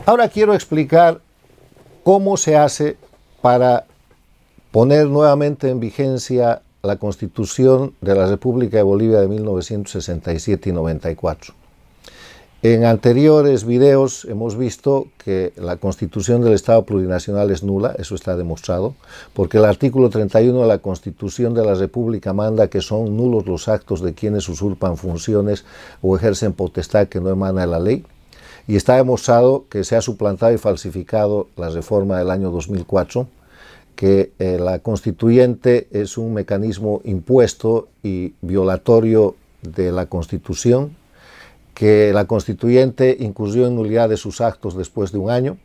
Ahora quiero explicar cómo se hace para poner nuevamente en vigencia la Constitución de la República de Bolivia de 1967 y 94. En anteriores videos hemos visto que la Constitución del Estado Plurinacional es nula, eso está demostrado, porque el artículo 31 de la Constitución de la República manda que son nulos los actos de quienes usurpan funciones o ejercen potestad que no emana de la ley, y está demostrado que se ha suplantado y falsificado la reforma del año 2004, que la constituyente es un mecanismo impuesto y violatorio de la Constitución, que la constituyente incurrió en nulidad de sus actos después de un año,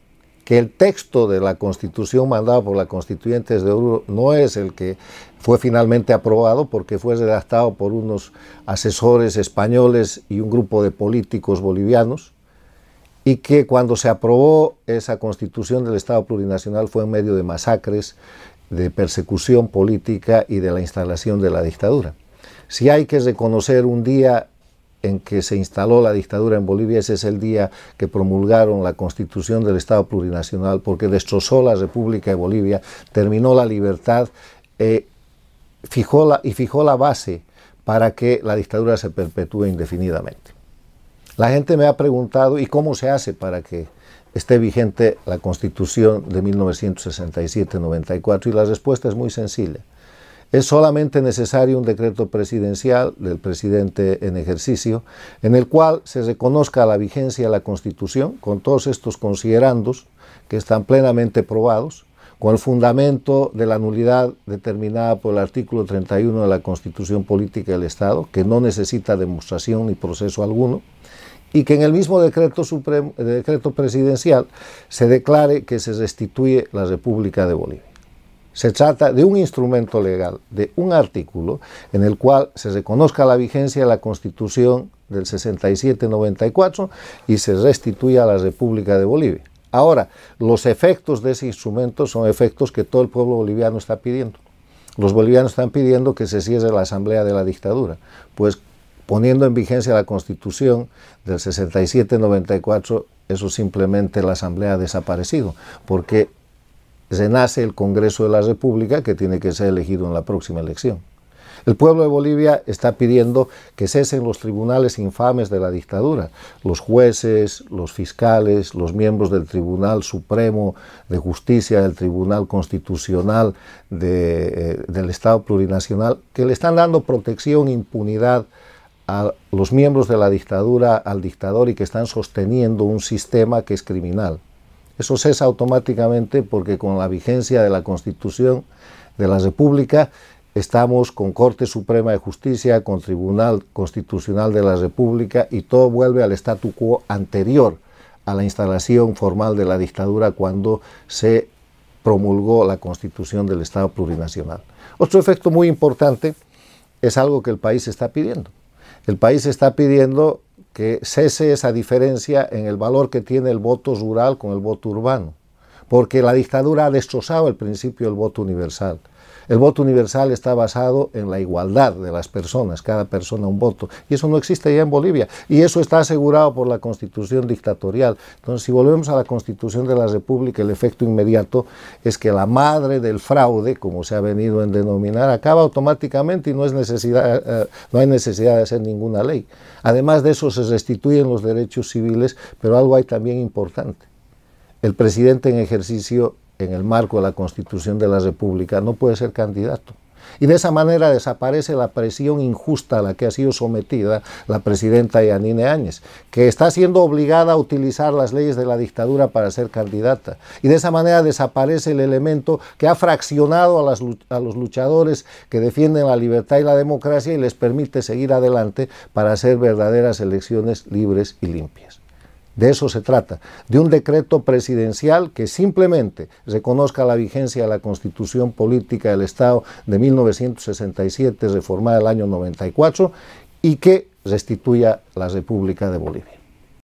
que el texto de la Constitución mandado por la constituyente desde Oruro no es el que fue finalmente aprobado porque fue redactado por unos asesores españoles y un grupo de políticos bolivianos, y que cuando se aprobó esa Constitución del Estado Plurinacional fue en medio de masacres, de persecución política y de la instalación de la dictadura. Si hay que reconocer un día en que se instaló la dictadura en Bolivia, ese es el día que promulgaron la Constitución del Estado Plurinacional, porque destrozó la República de Bolivia, terminó la libertad, fijó la base para que la dictadura se perpetúe indefinidamente. La gente me ha preguntado, ¿y cómo se hace para que esté vigente la Constitución de 1967-94? Y la respuesta es muy sencilla. Es solamente necesario un decreto presidencial del presidente en ejercicio, en el cual se reconozca la vigencia de la Constitución, con todos estos considerandos que están plenamente probados, con el fundamento de la nulidad determinada por el artículo 31 de la Constitución Política del Estado, que no necesita demostración ni proceso alguno, y que en el mismo decreto presidencial se declare que se restituye la República de Bolivia. Se trata de un instrumento legal, de un artículo en el cual se reconozca la vigencia de la Constitución del 67-94 y se restituya a la República de Bolivia. Ahora, los efectos de ese instrumento son efectos que todo el pueblo boliviano está pidiendo. Los bolivianos están pidiendo que se cierre la asamblea de la dictadura, pues poniendo en vigencia la Constitución del 67-94, eso simplemente la asamblea ha desaparecido, porque renace el Congreso de la República, que tiene que ser elegido en la próxima elección. El pueblo de Bolivia está pidiendo que cesen los tribunales infames de la dictadura, los jueces, los fiscales, los miembros del Tribunal Supremo de Justicia, del Tribunal Constitucional del Estado Plurinacional, que le están dando protección e impunidad a los miembros de la dictadura, al dictador, y que están sosteniendo un sistema que es criminal. Eso cesa automáticamente porque con la vigencia de la Constitución de la República estamos con Corte Suprema de Justicia, con Tribunal Constitucional de la República, y todo vuelve al statu quo anterior a la instalación formal de la dictadura cuando se promulgó la Constitución del Estado Plurinacional. Otro efecto muy importante es algo que el país está pidiendo. El país está pidiendo que cese esa diferencia en el valor que tiene el voto rural con el voto urbano, porque la dictadura ha destrozado el principio del voto universal. El voto universal está basado en la igualdad de las personas, cada persona un voto, y eso no existe ya en Bolivia, y eso está asegurado por la Constitución dictatorial. Entonces, si volvemos a la Constitución de la República, el efecto inmediato es que la madre del fraude, como se ha venido a denominar, acaba automáticamente y no hay necesidad de hacer ninguna ley. Además de eso, se restituyen los derechos civiles, pero algo hay también importante. El presidente en ejercicio, en el marco de la Constitución de la República, no puede ser candidato. Y de esa manera desaparece la presión injusta a la que ha sido sometida la presidenta Yanine Áñez, que está siendo obligada a utilizar las leyes de la dictadura para ser candidata. Y de esa manera desaparece el elemento que ha fraccionado a los luchadores que defienden la libertad y la democracia y les permite seguir adelante para hacer verdaderas elecciones libres y limpias. De eso se trata, de un decreto presidencial que simplemente reconozca la vigencia de la Constitución Política del Estado de 1967, reformada el año 94, y que restituya la República de Bolivia.